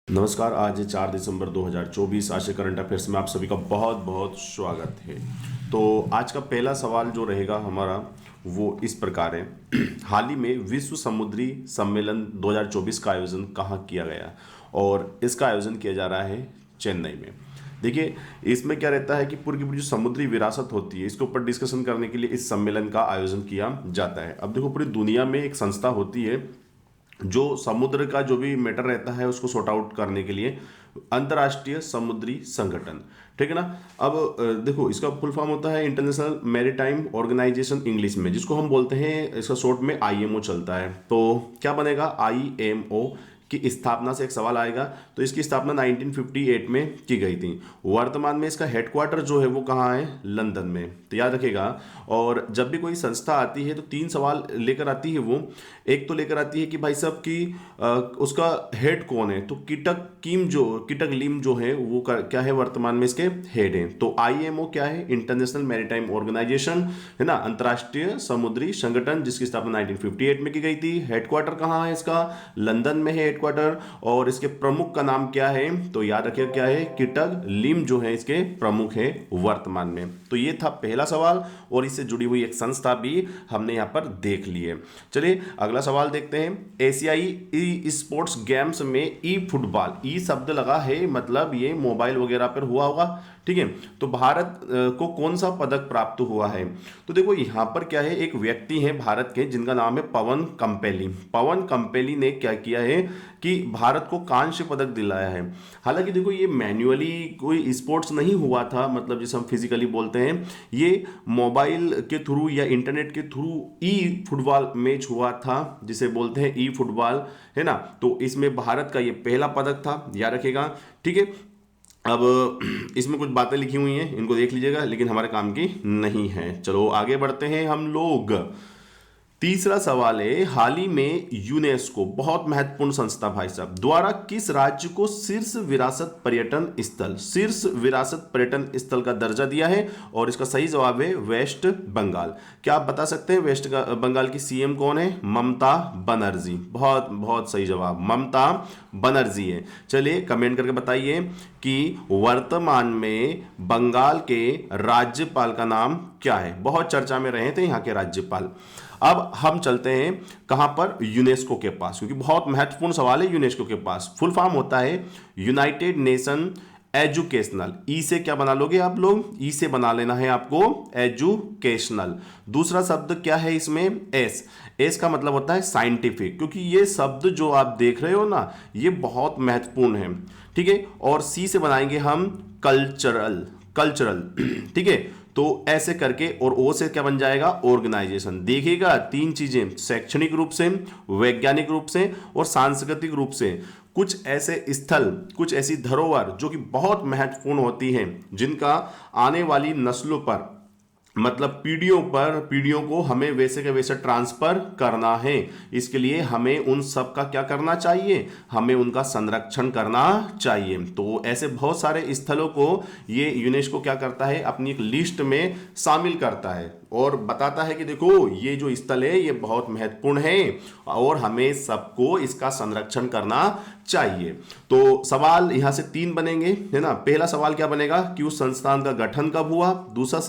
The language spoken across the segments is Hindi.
नमस्कार। आज है 4 दिसंबर 2024। आज के करंट अफेयर्स में आप सभी का बहुत बहुत स्वागत है। तो आज का पहला सवाल जो रहेगा हमारा वो इस प्रकार है। हाल ही में विश्व समुद्री सम्मेलन 2024 का आयोजन कहाँ किया गया और इसका आयोजन किया जा रहा है चेन्नई में। देखिए, इसमें क्या रहता है कि पूरी की पूरी जो समुद्री विरासत होती है इसके ऊपर डिस्कशन करने के लिए इस सम्मेलन का आयोजन किया जाता है। अब देखो, पूरी दुनिया में एक संस्था होती है जो समुद्र का जो भी मैटर रहता है उसको सॉर्ट आउट करने के लिए, अंतर्राष्ट्रीय समुद्री संगठन। ठीक है ना। अब देखो, इसका फुल फॉर्म होता है इंटरनेशनल मैरीटाइम ऑर्गेनाइजेशन इंग्लिश में, जिसको हम बोलते हैं, इसका शॉर्ट में आईएमओ चलता है। तो क्या बनेगा, आईएमओ की स्थापना से एक सवाल आएगा। तो इसकी स्थापना 1958 में की गई थी। वर्तमान में इसका हेडक्वार्टर जो है वो कहाँ है, लंदन में। तो याद रखेगा। और जब भी कोई संस्था आती है तो 3 सवाल लेकर आती है वो। एक तो लेकर आती है कि भाई साहब की उसका हेड कौन है। तो किटक लिम जो है वो क्या है, वर्तमान में इसके हेड है। तो आईएमओ क्या है, इंटरनेशनल मैरीटाइम ऑर्गेनाइजेशन है ना, अंतर्राष्ट्रीय समुद्री संगठन, जिसकी स्थापना 1958 में की गई थी। हेडक्वार्टर कहाँ है इसका, लंदन में है हेडक्वार्टर। और इसके प्रमुख का नाम क्या है, तो याद रखिए क्या है, किटक लिम जो है इसके प्रमुख है वर्तमान में। तो ये था पहला सवाल और इससे जुड़ी हुई एक संस्था भी हमने यहां पर देख ली है। चलिए अगला सवाल देखते हैं। एशियाई ई स्पोर्ट्स गेम्स में ई फुटबॉल, ई शब्द लगा है, मतलब ये मोबाइल वगैरह पर हुआ होगा। ठीक है। तो भारत को कौन सा पदक प्राप्त हुआ है। तो देखो यहां पर क्या है, एक व्यक्ति है भारत के जिनका नाम है पवन कंपेली। पवन कंपेली ने क्या किया है कि भारत को कांस्य पदक दिलाया है। हालांकि देखो, ये मैन्युअली कोई स्पोर्ट्स नहीं हुआ था, मतलब जिसे हम फिजिकली बोलते हैं, ये मोबाइल के थ्रू या इंटरनेट के थ्रू ई फुटबॉल मैच हुआ था, जिसे बोलते हैं ई फुटबॉल, है ना। तो इसमें भारत का ये पहला पदक था, याद रखिएगा। ठीक है। अब इसमें कुछ बातें लिखी हुई हैं, इनको देख लीजिएगा, लेकिन हमारे काम की नहीं है। चलो आगे बढ़ते हैं हम लोग। तीसरा सवाल है, हाल ही में यूनेस्को, बहुत महत्वपूर्ण संस्था भाई साहब, द्वारा किस राज्य को शीर्ष विरासत पर्यटन स्थल का दर्जा दिया है। और इसका सही जवाब है वेस्ट बंगाल। क्या आप बता सकते हैं वेस्ट बंगाल की सीएम कौन है, ममता बनर्जी। बहुत बहुत सही जवाब, ममता बनर्जी है। चलिए कमेंट करके बताइए कि वर्तमान में बंगाल के राज्यपाल का नाम क्या है। बहुत चर्चा में रहे थे यहाँ के राज्यपाल। अब हम चलते हैं कहां पर, यूनेस्को के पास, क्योंकि बहुत महत्वपूर्ण सवाल है यूनेस्को के पास। फुल फॉर्म होता है यूनाइटेड नेशन एजुकेशनल। ई से क्या बना लोगे आप लोग, ई से बना लेना है आपको एजुकेशनल। दूसरा शब्द क्या है इसमें, एस। एस का मतलब होता है साइंटिफिक, क्योंकि ये शब्द जो आप देख रहे हो ना, ये बहुत महत्वपूर्ण है। ठीक है। और सी से बनाएंगे हम कल्चरल। ठीक है। तो ऐसे करके, और ओ से क्या बन जाएगा, ऑर्गेनाइजेशन। देखिएगा 3 चीजें, शैक्षणिक रूप से, वैज्ञानिक रूप से और सांस्कृतिक रूप से। कुछ ऐसे स्थल, कुछ ऐसी धरोहर जो कि बहुत महत्वपूर्ण होती हैं, जिनका आने वाली नस्लों पर, मतलब पीढ़ियों को हमें वैसे के वैसे ट्रांसफर करना है। इसके लिए हमें उन सब का क्या करना चाहिए, हमें उनका संरक्षण करना चाहिए। तो ऐसे बहुत सारे स्थलों को ये यूनेस्को क्या करता है, अपनी एक लिस्ट में शामिल करता है और बताता है कि देखो ये जो स्थल है ये बहुत महत्वपूर्ण है और हमें सबको इसका संरक्षण करना चाहिए। तो सवाल यहां से 3 बनेंगे, है ना। पहला सवाल क्या बनेगा कि उस संस्थान का गठन कब हुआ। दूसरा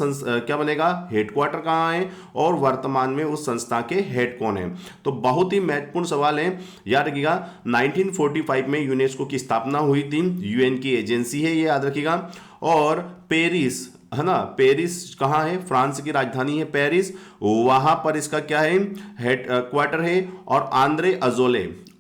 क्या बनेगा, हेडक्वार्टर कहां है, और वर्तमान में उस संस्था के हेड कौन है। तो बहुत ही महत्वपूर्ण सवाल है, याद रखिएगा। 1945 में यूनेस्को की स्थापना हुई थी, यूएन की एजेंसी है ये, याद रखिएगा। और पेरिस, है ना, पेरिस कहाँ है, फ्रांस की राजधानी है पेरिस, वहां पर इसका क्या है, हेड क्वार्टर है। और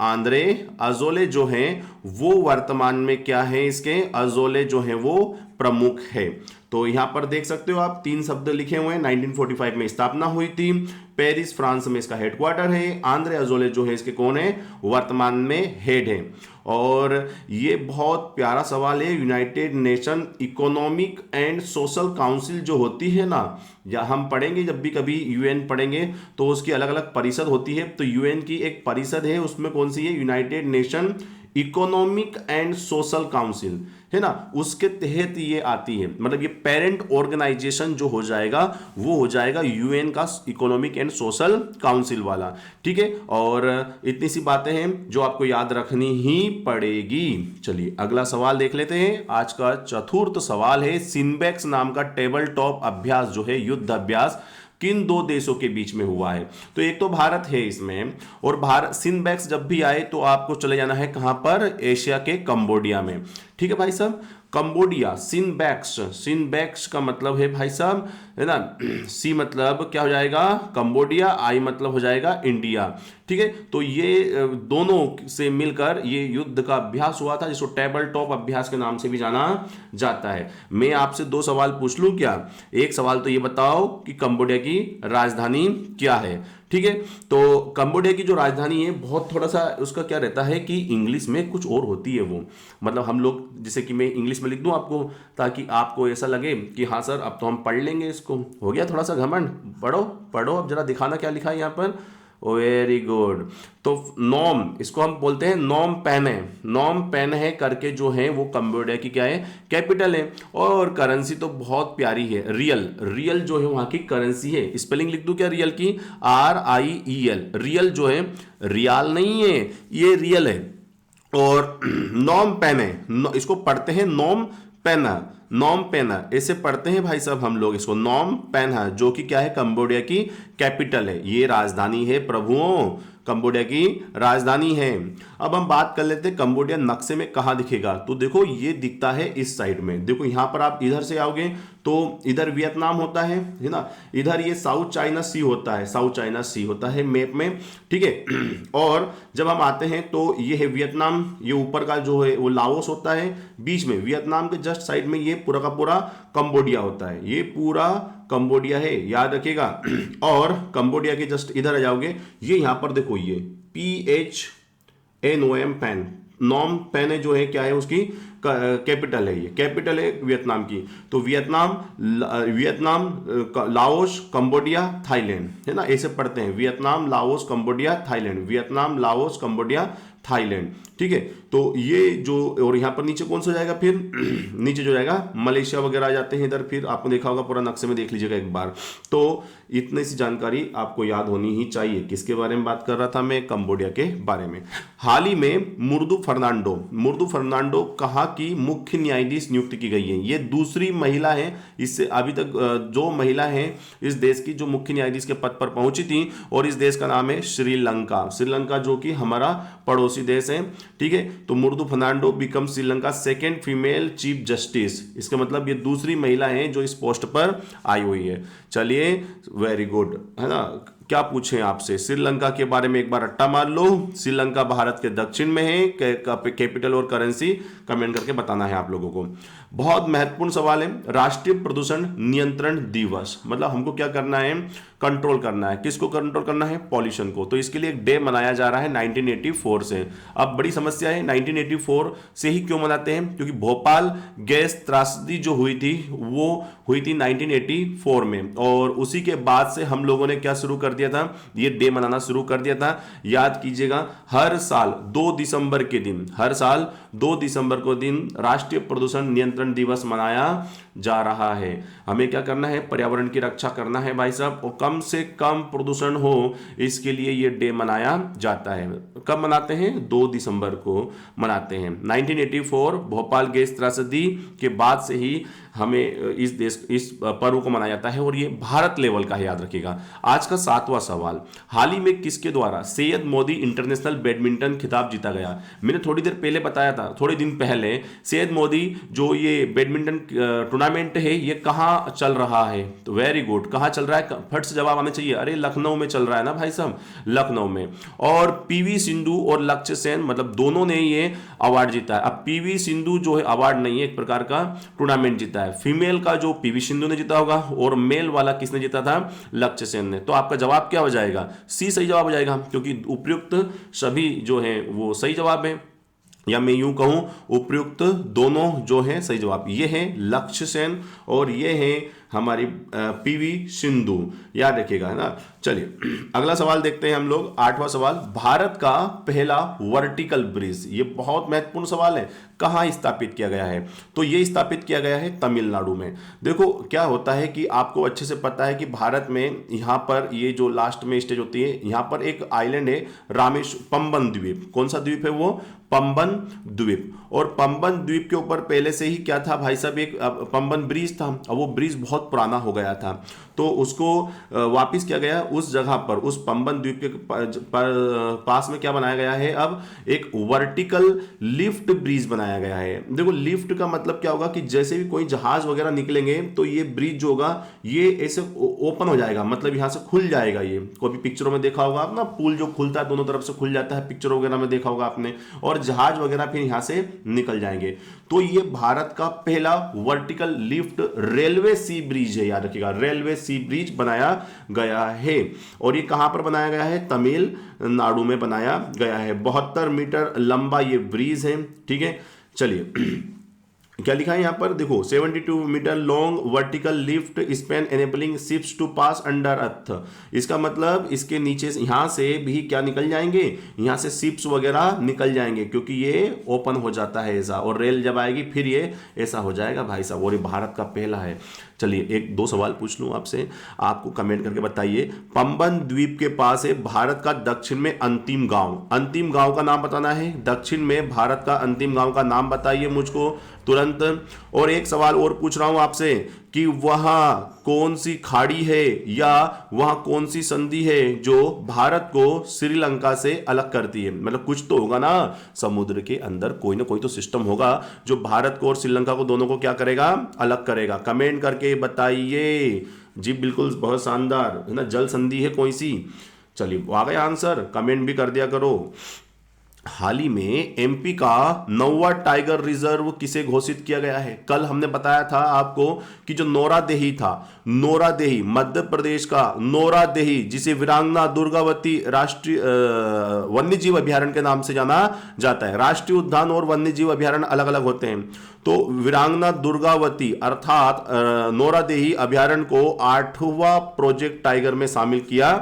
आंद्रे अजोले जो हैं वो वर्तमान में क्या है, इसके अजोले जो हैं वो प्रमुख है। तो यहां पर देख सकते हो आप 3 शब्द लिखे हुए हैं। 1945 में स्थापना हुई थी, पेरिस फ्रांस में इसका हेडक्वार्टर है, आंद्रे अजोले जो है इसके कौन है, वर्तमान में हेड है। और ये बहुत प्यारा सवाल है। United nation economic and social council जो होती है ना, या हम पढ़ेंगे जब भी कभी यूएन पढ़ेंगे तो उसकी अलग अलग परिषद होती है। तो यूएन की एक परिषद है, उसमें कौन सी है, United nation economic and social council, है ना, उसके तहत ये आती है। मतलब ये पेरेंट ऑर्गेनाइजेशन जो हो जाएगा वो हो जाएगा यूएन का इकोनॉमिक एंड सोशल काउंसिल वाला, ठीक है। और इतनी सी बातें हैं जो आपको याद रखनी ही पड़ेगी। चलिए अगला सवाल देख लेते हैं। आज का चतुर्थ सवाल है, सिंबेक्स नाम का टेबल टॉप अभ्यास जो है, युद्ध अभ्यास, किन दो देशों के बीच में हुआ है? तो एक तो भारत है इसमें, और भारत सिंबेक्स जब भी आए तो आपको चले जाना है कहां पर? एशिया के कंबोडिया में, ठीक है भाई साहब। कंबोडिया, सिंबेक्स, सिंबेक्स का मतलब है भाई साहब, है ना, सी मतलब क्या हो जाएगा? कंबोडिया, आई मतलब हो जाएगा इंडिया, ठीक है। तो ये दोनों से मिलकर ये युद्ध का अभ्यास हुआ था, जिसको टेबल टॉप अभ्यास के नाम से भी जाना जाता है। मैं आपसे दो सवाल पूछ लूं क्या? एक सवाल तो ये बताओ कि कंबोडिया की राजधानी क्या है, ठीक है। तो कंबोडिया की जो राजधानी है, बहुत थोड़ा सा उसका क्या रहता है कि इंग्लिश में कुछ और होती है वो, मतलब हम लोग, जैसे कि मैं इंग्लिश में लिख दूं आपको, ताकि आपको ऐसा लगे कि हाँ सर अब तो हम पढ़ लेंगे इसको। हो गया थोड़ा सा घमंड? पढ़ो पढ़ो, अब जरा दिखाना क्या लिखा है यहाँ पर। Very good. तो नॉम, इसको हम बोलते हैं नॉम पेन है, नॉम पेन है करके जो है वो कंबोडिया की क्या है? कैपिटल है। और करेंसी तो बहुत प्यारी है, रियल, रियल जो है वहां की करेंसी है। स्पेलिंग लिख दूं क्या रियल की? RIEL, रियल जो है, रियाल नहीं है, ये रियल है। और नॉम पेन है, इसको पढ़ते हैं नॉम पेना, नॉम पेना ऐसे पढ़ते हैं भाई साहब हम लोग इसको, नॉम पेना, जो कि क्या है? कंबोडिया की कैपिटल है, ये राजधानी है प्रभुओं, कंबोडिया की राजधानी है। अब हम बात कर लेते हैं कंबोडिया नक्शे में कहां दिखेगा। तो देखो ये दिखता है इस साइड में, देखो यहां पर आप इधर से आओगे तो इधर वियतनाम होता है ना, इधर ये साउथ चाइना सी होता है, साउथ चाइना सी होता है मैप में, ठीक है। और जब हम आते हैं तो ये है वियतनाम, ये ऊपर का जो है वो लाओस होता है, बीच में वियतनाम के जस्ट साइड में ये पूरा का पूरा कंबोडिया होता है, ये पूरा कंबोडिया है, याद रखिएगा। और कंबोडिया के जस्ट इधर आ जाओगे, ये यहां पर देखो ये PHNOM पेन, नॉम पेन जो है क्या है? उसकी कैपिटल है, ये कैपिटल है वियतनाम की। तो Vietnam, Vietnam, Laos, Cambodia, Thailand, है ना, ऐसे पढ़ते हैं, Vietnam, Laos, Cambodia, Thailand, Vietnam, Laos, Cambodia, Thailand, ठीक है। तो ये जो, और यहां पर नीचे कौन सा जाएगा फिर? नीचे जो जाएगा मलेशिया वगैरह आ जाते हैं इधर, फिर आपने देखा होगा पूरा नक्शे में देख लीजिएगा एक बार। तो इतनी सी जानकारी आपको याद होनी ही चाहिए। किसके बारे में बात कर रहा था मैं? कंबोडिया के बारे में। हाल ही में मुर्दू फर्नांडो कहा की मुख्य न्यायाधीश नियुक्त की गई है। ये दूसरी महिला है, इससे अभी तक जो महिला है इस देश की जो मुख्य न्यायाधीश के पद पर पहुंची थी, और इस देश का नाम है श्रीलंका, श्रीलंका जो कि हमारा पड़ोसी देश है, ठीक है। तो Murdu Fernando become Sri Lanka second female chief justice, इसका मतलब ये दूसरी महिला है जो इस पोस्ट पर आई हुई है। चलिए वेरी गुड, है ना। क्या पूछें आपसे? श्रीलंका के बारे में एक बार रट्टा मार लो। श्रीलंका भारत के दक्षिण में है, कैपिटल और करेंसी कमेंट करके बताना है आप लोगों को। बहुत महत्वपूर्ण सवाल है, राष्ट्रीय प्रदूषण नियंत्रण दिवस, मतलब हमको क्या करना है? कंट्रोल करना है। किसको कंट्रोल करना है? पॉल्यूशन को। तो इसके लिए एक डे मनाया जा रहा है 1984 से। अब बड़ी समस्या है, 1984 से ही क्यों मनाते हैं? क्योंकि भोपाल गैस त्रासदी जो हुई थी वो हुई थी 1984 में, और उसी के बाद से हम लोगों ने क्या शुरू कर दिया था? ये डे मनाना शुरू कर दिया था। याद कीजिएगा, हर साल 2 दिसंबर के दिन, हर साल 2 दिसंबर को दिन राष्ट्रीय प्रदूषण नियंत्रण दिवस मनाया जा रहा है। हमें क्या करना है? पर्यावरण की रक्षा करना है भाई साहब, और कम से कम प्रदूषण हो इसके लिए ये डे मनाया जाता है। कब मनाते हैं? 2 दिसंबर को मनाते हैं। 1984 भोपाल गैस त्रासदी के बाद से ही हमें इस पर्व को मनाया जाता है, और ये भारत लेवल का है, याद रखिएगा। आज का 7वां सवाल, हाल ही में किसके द्वारा सैयद मोदी इंटरनेशनल बैडमिंटन खिताब जीता गया? मैंने थोड़ी देर पहले बताया था, थोड़े दिन पहले, सैयद मोदी जो ये बैडमिंटन टूर्नामेंट है ये कहाँ चल रहा है? तो वेरी गुड, कहाँ चल रहा है? फट से जवाब आना चाहिए। अरे लखनऊ में चल रहा है ना भाई साहब, लखनऊ में। और PV सिंधु और लक्ष्य सेन, मतलब दोनों ने ये अवार्ड जीता है। अब PV सिंधु जो है अवार्ड नहीं है, एक प्रकार का टूर्नामेंट जीता है। फीमेल का जो PV सिंधु ने जीता होगा, और मेल वाला किसने जीता था? लक्ष्य सेन ने। तो आपका जवाब क्या हो जाएगा? सी सही जवाब हो जाएगा, क्योंकि उपयुक्त सभी जो है वो सही जवाब है, या मैं यूं कहूं उपयुक्त दोनों जो है सही जवाब। ये है लक्ष्य सेन और ये है हमारी पीवी सिंधु, याद रखिएगा, है ना। चलिए अगला सवाल देखते हैं हम लोग, 8वां सवाल, भारत का पहला वर्टिकल ब्रिज, ये बहुत महत्वपूर्ण सवाल है, कहाँ स्थापित किया गया है? तो ये स्थापित किया गया है तमिलनाडु में। देखो क्या होता है कि आपको अच्छे से पता है कि भारत में यहाँ पर ये जो लास्ट में स्टेज होती है, यहाँ पर एक आइलैंड है पंबन द्वीप। कौन सा द्वीप है वो? पंबन द्वीप। और पंबन द्वीप के ऊपर पहले से ही क्या था भाई साहब, एक पंबन ब्रिज था, और वो ब्रिज बहुत पुराना हो गया था, तो उसको वापस किया गया। उस जगह पर, उस पंबन द्वीप के पास में क्या बनाया गया है, अब एक वर्टिकल लिफ्ट ब्रिज बनाया गया है। देखो लिफ्ट का मतलब क्या होगा कि जैसे भी कोई जहाज वगैरह निकलेंगे तो ये ब्रिज जो होगा ये ऐसे ओपन हो जाएगा, मतलब यहां से खुल जाएगा। ये कोई पिक्चरों में देखा होगा आप ना, पुल जो खुलता है दोनों तरफ से खुल जाता है, पिक्चर वगैरह में देखा होगा आपने, और जहाज वगैरह फिर यहां से निकल जाएंगे। तो ये भारत का पहला वर्टिकल लिफ्ट रेलवे सी ब्रिज है, याद रखिएगा, रेलवे सी ब्रिज बनाया गया है। और ये कहां पर बनाया गया है? तमिलनाडु में बनाया गया है। 72 मीटर लंबा ये ब्रिज है, ठीक है। चलिए क्या लिखा है यहां पर, देखो 72 metre long vertical lift span enabling ships to pass underneath. इसका मतलब इसके नीचे से यहां से भी क्या निकल जाएंगे, यहां से शिप्स वगैरह निकल जाएंगे, क्योंकि ये ओपन हो जाता है ऐसा, और रेल जब आएगी फिर ये ऐसा हो जाएगा भाई साहब। और ये भारत का पहला है। चलिए एक दो सवाल पूछ लूं आपसे, आपको कमेंट करके बताइए। पंबन द्वीप के पास है भारत का दक्षिण में अंतिम गांव, अंतिम गांव का नाम बताना है। दक्षिण में भारत का अंतिम गांव का नाम बताइए मुझको तुरंत। और एक सवाल और पूछ रहा हूं आपसे कि वहां कौन सी खाड़ी है या वहां कौन सी संधि है जो भारत को श्रीलंका से अलग करती है? मतलब कुछ तो होगा ना, समुद्र के अंदर कोई ना कोई तो सिस्टम होगा जो भारत को और श्रीलंका को दोनों को क्या करेगा, अलग करेगा। कमेंट करके बताइए जी। बिल्कुल, बहुत शानदार है ना, जल संधि है कोई सी। चलिए आ गया आंसर, कमेंट भी कर दिया करो। हाल ही में एमपी का 9वां टाइगर रिजर्व किसे घोषित किया गया है? कल हमने बताया था आपको कि जो नोरादेही था, नोरादेही मध्य प्रदेश का नोरादेही, जिसे वीरांगना दुर्गावती राष्ट्रीय वन्यजीव अभ्यारण्य के नाम से जाना जाता है। राष्ट्रीय उद्यान और वन्यजीव अभ्यारण्य अलग अलग होते हैं। तो वीरांगना दुर्गावती अर्थात नोरादेही अभ्यारण्य को 8वां प्रोजेक्ट टाइगर में शामिल किया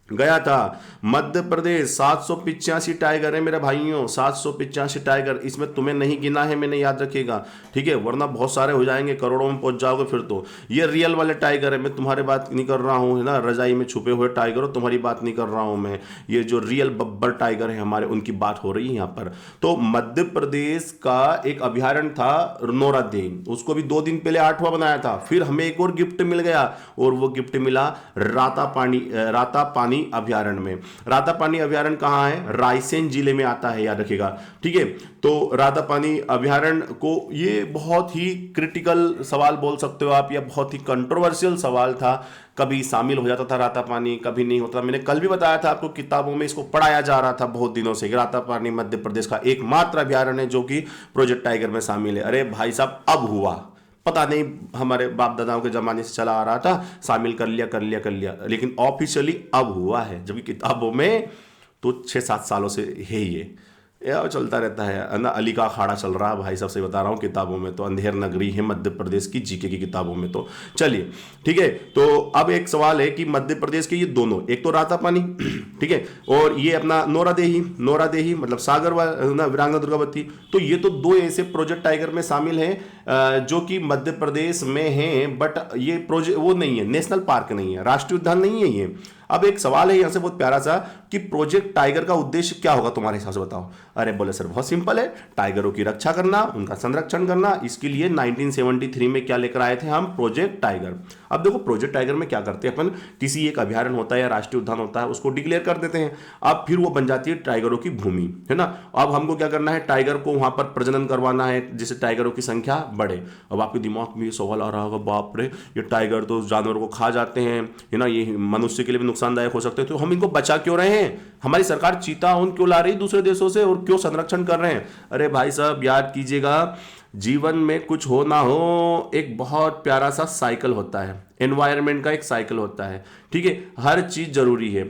गया था। मध्य प्रदेश 785 टाइगर है मेरे भाइयों, 785 टाइगर। इसमें तुम्हें नहीं गिना है मैंने, याद रखिएगा, ठीक है, वरना बहुत सारे हो जाएंगे, करोड़ों में पहुंच जाओगे फिर तो। ये रियल वाले टाइगर है, मैं तुम्हारी बात नहीं कर रहा हूं, है ना, रजाई में छुपे हुए टाइगर हो, तुम्हारी बात नहीं कर रहा हूं मैं। ये जो रियल बब्बर टाइगर है हमारे, उनकी बात हो रही है यहाँ पर। तो मध्य प्रदेश का एक अभ्यारण्य था नोरादेही, उसको भी 2 दिन पहले 8वां बनाया था। फिर हमें एक और गिफ्ट मिल गया, और वो गिफ्ट मिला रातापानी अभ्यारण्य में। रातापानी अभ्यारण्य कहां है? रायसेन जिले में आता है, याद रखिएगा, ठीक है। तो रातापानी अभ्यारण्य को, ये बहुत ही क्रिटिकल सवाल बोल सकते हो आप, या बहुत ही कंट्रोवर्शियल सवाल था। कभी शामिल हो जाता था रातापानी, कभी नहीं होता। मैंने कल भी बताया था आपको, किताबों में इसको पढ़ाया जा रहा था बहुत दिनों से। रातापानी मध्य प्रदेश का एकमात्र अभ्यारण्य है जो कि प्रोजेक्ट टाइगर में शामिल है। अरे भाई साहब, अब हुआ, पता नहीं हमारे बाप दादाओं के जमाने से चला आ रहा था, शामिल कर लिया, लेकिन ऑफिशियली अब हुआ है, जबकि किताबों में तो 6-7 सालों से है ही ये चलता रहता है ना। अली का अखाड़ा चल रहा है भाई साहब से बता रहा हूँ, किताबों में तो अंधेर नगरी है मध्य प्रदेश की, जीके की किताबों में तो। चलिए ठीक है, तो अब एक सवाल है कि मध्य प्रदेश के ये दोनों, एक तो रातापानी, ठीक है, और ये अपना नोरादेही मतलब सागर वीरांगना दुर्गावती, तो ये तो 2 ऐसे प्रोजेक्ट टाइगर में शामिल हैं जो कि मध्य प्रदेश में हैं, बट ये प्रोजेक्ट वो नहीं है, नेशनल पार्क नहीं है, राष्ट्रीय उद्यान नहीं है ये। अब एक सवाल है यहां से बहुत प्यारा सा कि प्रोजेक्ट टाइगर का उद्देश्य क्या होगा तुम्हारे हिसाब से, बताओ। अरे बोले सर बहुत सिंपल है, टाइगरों की रक्षा करना, उनका संरक्षण करना। इसके लिए 1973 में क्या लेकर आए थे हम? Project tiger. अब देखो प्रोजेक्ट टाइगर में क्या करते हैं अपन, किसी एक अभ्यारण्य होता है या राष्ट्रीय उद्यान होता है, उसको डिक्लेयर कर देते हैं। अब फिर वो बन जाती है टाइगरों की भूमि, है ना। अब हमको क्या करना है, टाइगर को वहां पर प्रजनन करवाना है जिससे टाइगरों की संख्या बढ़े। अब आपके दिमाग में ये सवाल आ रहा होगा, बाप रे ये टाइगर तो जानवरों को खा जाते हैं, है ना, ये मनुष्य के लिए भी नुकसानदायक हो सकते हैं, तो हम इनको बचा क्यों रहे हैं? हमारी सरकार चीता उन क्यों ला रही दूसरे देशों से, और क्यों संरक्षण कर रहे हैं? अरे भाई साहब याद कीजिएगा, जीवन में कुछ हो ना हो, एक बहुत प्यारा सा साइकिल होता है, एनवायरनमेंट का एक साइकिल होता है, ठीक है। हर चीज जरूरी है,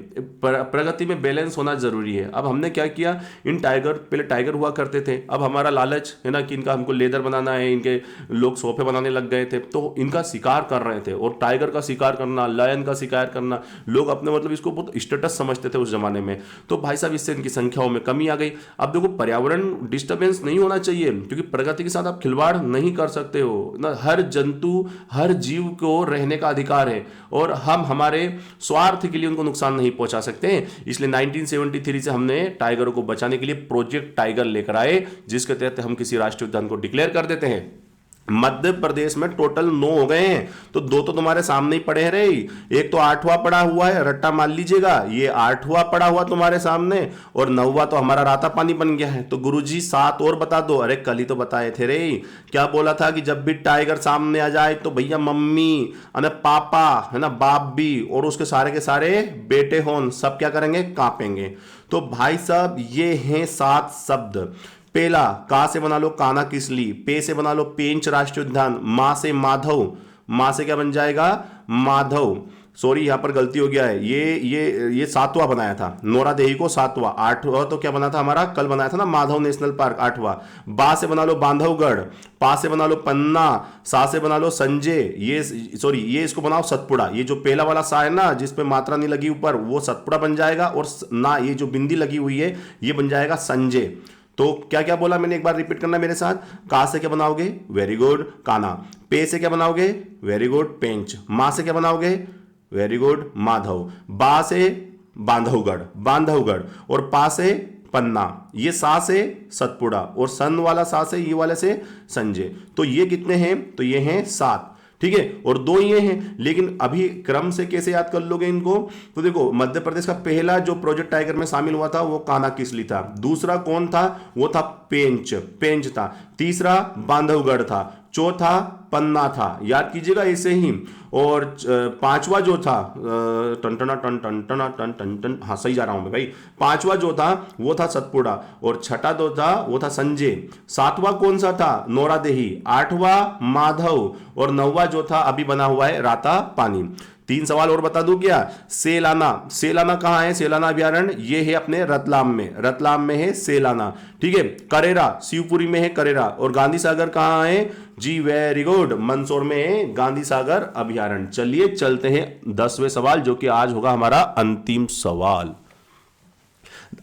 प्रगति में बैलेंस होना जरूरी है। अब हमने क्या किया, इन टाइगर, पहले टाइगर हुआ करते थे, अब हमारा लालच है ना कि इनका हमको लेदर बनाना है, इनके लोग सोफे बनाने लग गए थे, तो इनका शिकार कर रहे थे। और टाइगर का शिकार करना, लायन का शिकार करना, लोग अपने मतलब इसको बहुत स्टेटस समझते थे उस जमाने में। तो भाई साहब इससे इनकी संख्याओं में कमी आ गई। अब देखो पर्यावरण डिस्टर्बेंस नहीं होना चाहिए, क्योंकि प्रगति के साथ आप खिलवाड़ नहीं कर सकते हो ना। हर जंतु, हर जीव को रहने का अधिकार है, और हम हमारे स्वार्थ के लिए उनको नुकसान नहीं पहुंचा सकते हैं। इसलिए 1973 से हमने टाइगरों को बचाने के लिए प्रोजेक्ट टाइगर लेकर आए, जिसके तहत हम किसी राष्ट्रीय उद्यान को डिक्लेयर कर देते हैं। मध्य प्रदेश में टोटल 9 हो गए हैं, तो 2 तो तुम्हारे सामने ही पड़े हैं रे। एक तो 8वां पड़ा हुआ है, रट्टा मान लीजिएगा, ये 8वां पड़ा हुआ तुम्हारे सामने, और 9वां तो हमारा राता पानी बन गया है। तो गुरुजी 7 और बता दो। अरे कल ही तो बताए थे रे, क्या बोला था कि जब भी टाइगर सामने आ जाए तो भैया मम्मी अने पापा है ना, बाप भी, और उसके सारे के सारे बेटे हों, सब क्या करेंगे, कांपेंगे। तो भाई साहब ये हैं 7 शब्द। पेला, का से बना लो काना किसली, पे से बना लो पेंच राष्ट्रीय उद्यान, मां से माधव, मां से क्या बन जाएगा, माधव। सॉरी यहां पर गलती हो गया है, ये 7वां बनाया था, नोरादेही को 7वां, 8वां तो क्या बना था हमारा, कल बनाया था ना माधव नेशनल पार्क 8वां। बा से बना लो बांधवगढ़, पा से बना लो पन्ना, सा से बना लो संजय, ये सॉरी ये इसको बनाओ सतपुड़ा। ये जो पहला वाला सा है ना जिसपे मात्रा नहीं लगी ऊपर, वो सतपुड़ा बन जाएगा, और ना ये जो बिंदी लगी हुई है ये बन जाएगा संजय। तो क्या क्या बोला मैंने, एक बार रिपीट करना मेरे साथ। का से क्या बनाओगे, वेरी गुड काना। पे से क्या बनाओगे, वेरी गुड पेंच। मा से क्या बनाओगे, वेरी गुड माधव। बा से बांधवगढ़, बांधवगढ़। और पा से पन्ना, ये सा से सतपुड़ा, और सन वाला सा से, ये वाले से संजय। तो ये कितने हैं, तो ये हैं 7, ठीक है। और 2 ये हैं, लेकिन अभी क्रम से कैसे याद कर लोगे इनको, तो देखो मध्य प्रदेश का पहला जो प्रोजेक्ट टाइगर में शामिल हुआ था वो काना किसली था। दूसरा कौन था, वो था पेंच, पेंच था। तीसरा बांधवगढ़ था। चौथा पन्ना था, याद कीजिएगा ऐसे ही। और 5वां जो था टन टन, हाँ सही जा रहा हूं मैं भाई। 5वां जो था वो था सतपुड़ा, और छठा जो था वो था संजय। 7वां कौन सा था, नोरादेही। 8वां माधव, और 9वां जो था अभी बना हुआ है राता पानी। 3 सवाल और बता दूं क्या। सेलाना, सेलाना कहां है, सेलाना अभ्यारण्य ये है अपने रतलाम में, रतलाम में है सेलाना, ठीक है। करेरा शिवपुरी में है करेरा। और गांधी सागर कहां है, जी वेरी गुड, मंदसौर में है गांधी सागर अभ्यारण्य। चलिए चलते हैं 10वें सवाल, जो कि आज होगा हमारा अंतिम सवाल।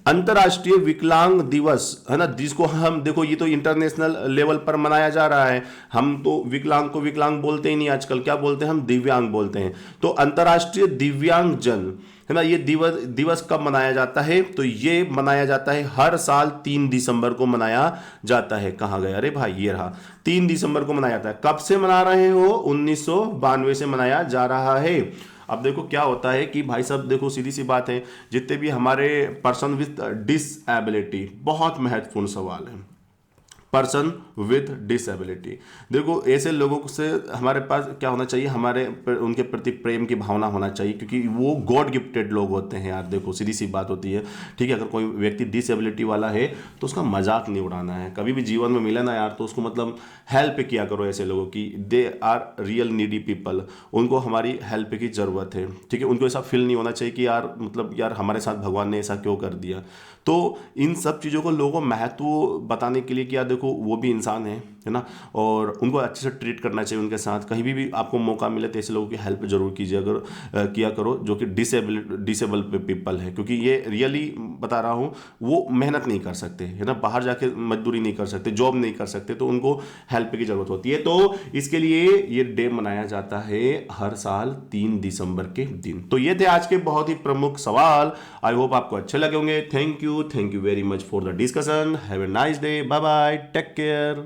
अंतर्राष्ट्रीय विकलांग दिवस है ना, जिसको हम देखो ये तो इंटरनेशनल लेवल पर मनाया जा रहा है। हम तो विकलांग को विकलांग बोलते ही नहीं आजकल, क्या बोलते हैं हम, दिव्यांग बोलते हैं। तो अंतर्राष्ट्रीय दिव्यांग जन है ना, ये दिवस कब मनाया जाता है, तो ये मनाया जाता है हर साल 3 दिसंबर को मनाया जाता है। कहां गया, अरे भाई ये रहा, 3 दिसंबर को मनाया जाता है। कब से मना रहे हो, 1992 से मनाया जा रहा है। अब देखो क्या होता है कि भाई साहब देखो सीधी सी बात है, जितने भी हमारे पर्सन विथ डिसएबिलिटी, बहुत महत्वपूर्ण सवाल है, पर्सन विथ डिसेबिलिटी। देखो ऐसे लोगों से हमारे पास क्या होना चाहिए, हमारे उनके प्रति प्रेम की भावना होना चाहिए, क्योंकि वो गॉड गिफ्टेड लोग होते हैं यार। देखो सीधी सी बात होती है, ठीक है। अगर कोई व्यक्ति डिसेबिलिटी वाला है तो उसका मजाक नहीं उड़ाना है, कभी भी जीवन में मिले ना यार तो उसको मतलब हेल्प किया करो ऐसे लोगों की। They are real needy people, उनको हमारी हेल्प की ज़रूरत है, ठीक है। उनको ऐसा फील नहीं होना चाहिए कि यार मतलब यार हमारे साथ भगवान ने ऐसा क्यों कर दिया। तो इन सब चीज़ों को लोगों को महत्व बताने के लिए कि यार देखो वो भी इंसान है ना, और उनको अच्छे से ट्रीट करना चाहिए उनके साथ। कहीं भी आपको मौका मिले तो ऐसे लोगों की हेल्प जरूर कीजिए, अगर किया करो जो कि डिसेबल पीपल है, क्योंकि ये रियली बता रहा हूँ वो मेहनत नहीं कर सकते है ना, बाहर जाके मजदूरी नहीं कर सकते, जॉब नहीं कर सकते, तो उनको हेल्प की जरूरत होती है। तो इसके लिए ये डे मनाया जाता है हर साल 3 दिसंबर के दिन। तो ये थे आज के बहुत ही प्रमुख सवाल। आई होप आपको अच्छे लगे होंगे। Thank you very much for the discussion. Have a nice day, bye bye, take care.